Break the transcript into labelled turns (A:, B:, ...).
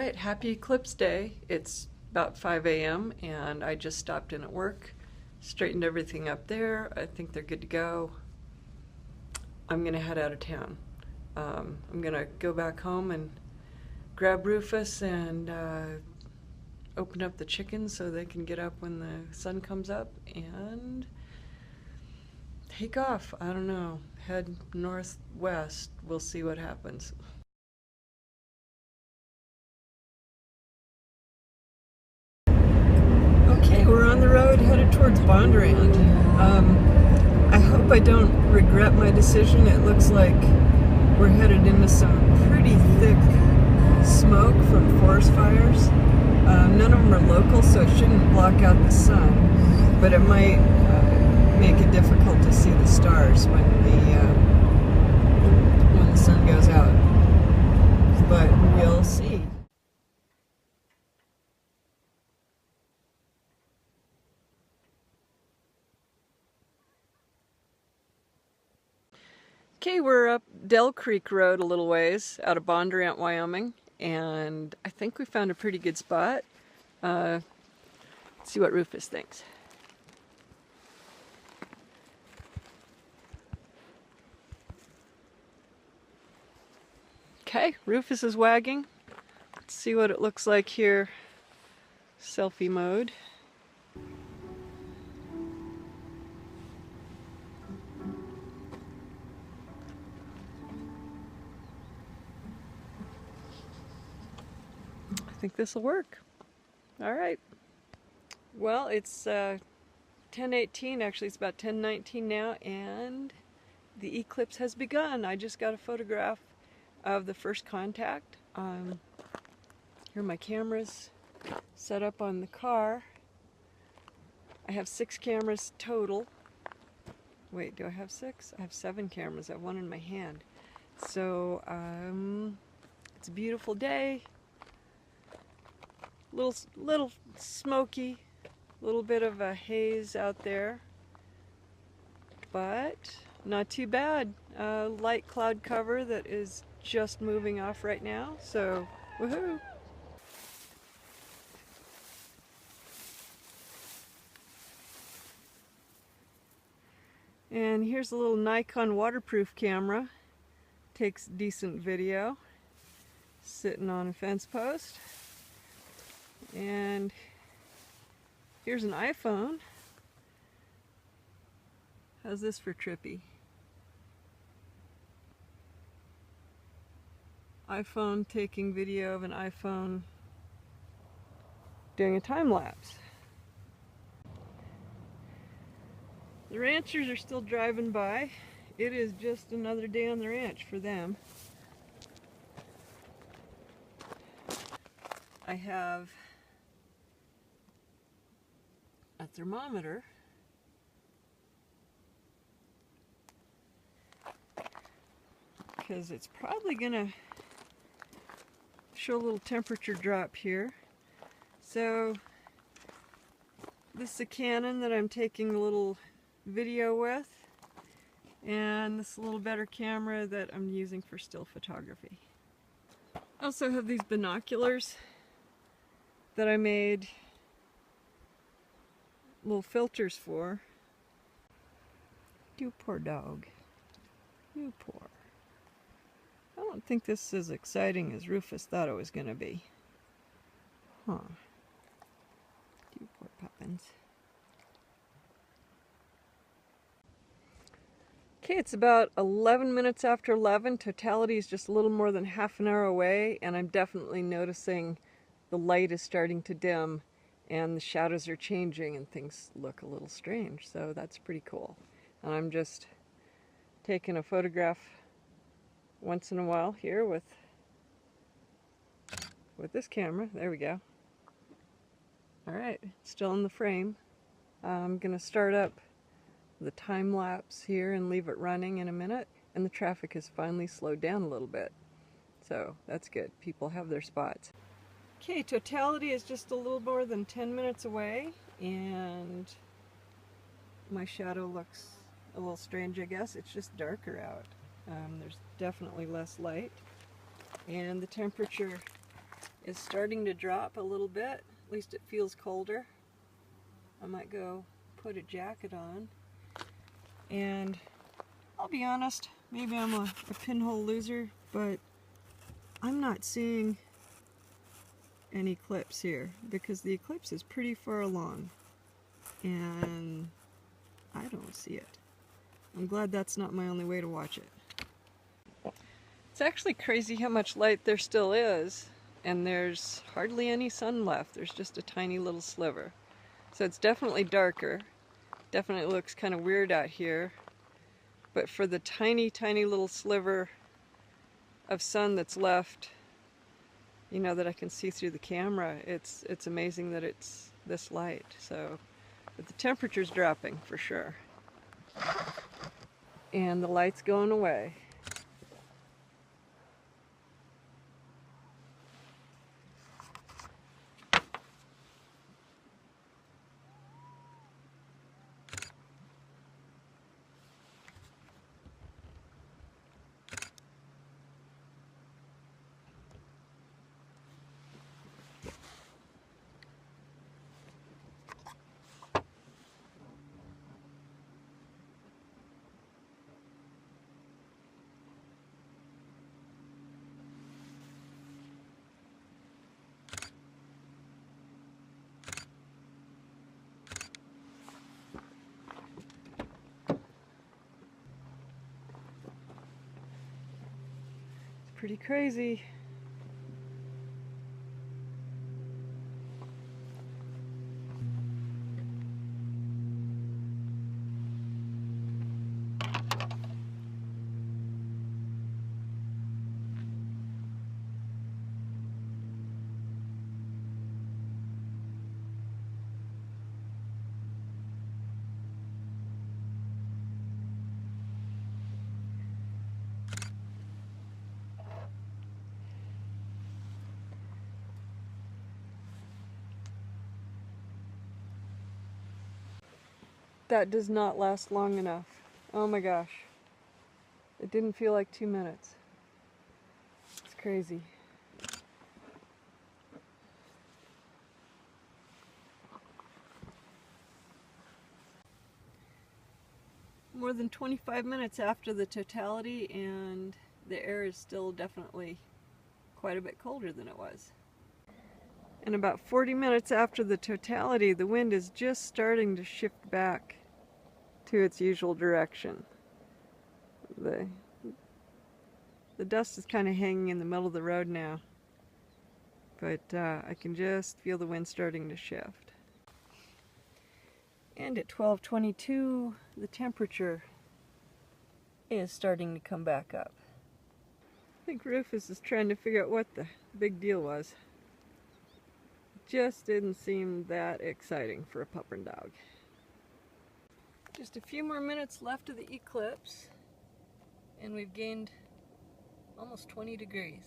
A: right, happy Eclipse Day. It's about 5 a.m. and I just stopped in at work, straightened everything up there. I think they're good to go. I'm gonna head out of town. I'm gonna go back home and grab Rufus and open up the chickens so they can get up when the sun comes up and take off. I don't know, head northwest. We'll see what happens. Okay, we're on the road headed towards Bondurant. I hope I don't regret my decision. It looks like we're headed into some pretty thick smoke from forest fires. None of them are local, so it shouldn't block out the sun, but it might make it difficult to see the stars when the sun goes out. But we'll see. Okay, we're up Dell Creek Road a little ways out of Bondurant, Wyoming, and I think we found a pretty good spot. Let's see what Rufus thinks. Okay, Rufus is wagging. Let's see what it looks like here. Selfie mode. I think this will work. All right. Well, it's 10:18. Actually, it's about 10:19 now, and the eclipse has begun. I just got a photograph of the first contact. Here are my cameras set up on the car. I have 6 cameras total. Wait, do I have 6? I have 7 cameras. I have one in my hand. So, it's a beautiful day. Little smoky, little bit of a haze out there, but not too bad. Light cloud cover that is just moving off right now, so woohoo! And here's a little Nikon waterproof camera. Takes decent video. Sitting on a fence post. And here's an iPhone. How's this for trippy? iPhone taking video of an iPhone doing a time lapse. The ranchers are still driving by. It is just another day on the ranch for them. I have a thermometer because it's probably gonna show a little temperature drop here. So this is a Canon that I'm taking a little video with, and this little better camera that I'm using for still photography. I also have these binoculars that I made little filters for. You poor dog. You poor. I don't think this is as exciting as Rufus thought it was going to be. Huh. You poor puppins. Okay, it's about 11 minutes after 11. Totality is just a little more than half an hour away, and I'm definitely noticing the light is starting to dim and the shadows are changing and things look a little strange, so that's pretty cool. And I'm just taking a photograph once in a while here with this camera. There we go. Alright, still in the frame. I'm gonna start up the time lapse here and leave it running in a minute, and the traffic has finally slowed down a little bit, so that's good. People have their spots. Okay, totality is just a little more than 10 minutes away, and my shadow looks a little strange, I guess. It's just darker out. There's definitely less light, and the temperature is starting to drop a little bit. At least it feels colder. I might go put a jacket on. And I'll be honest, maybe I'm a pinhole loser, but I'm not seeing an eclipse here because the eclipse is pretty far along and I don't see it. I'm glad that's not my only way to watch it. It's actually crazy how much light there still is, and there's hardly any sun left. There's just a tiny little sliver. So it's definitely darker. Definitely looks kind of weird out here. But for the tiny, tiny little sliver of sun that's left, you know, that I can see through the camera, it's amazing that it's this light. So, but the temperature's dropping for sure. And the light's going away. Pretty crazy. That does not last long enough. Oh my gosh. It didn't feel like 2 minutes. It's crazy. More than 25 minutes after the totality, and the air is still definitely quite a bit colder than it was. And about 40 minutes after the totality, the wind is just starting to shift back to its usual direction. The dust is kind of hanging in the middle of the road now, but I can just feel the wind starting to shift. And at 12:22, the temperature is starting to come back up. I think Rufus is trying to figure out what the big deal was. It just didn't seem that exciting for a puppern dog. Just a few more minutes left of the eclipse, and we've gained almost 20 degrees.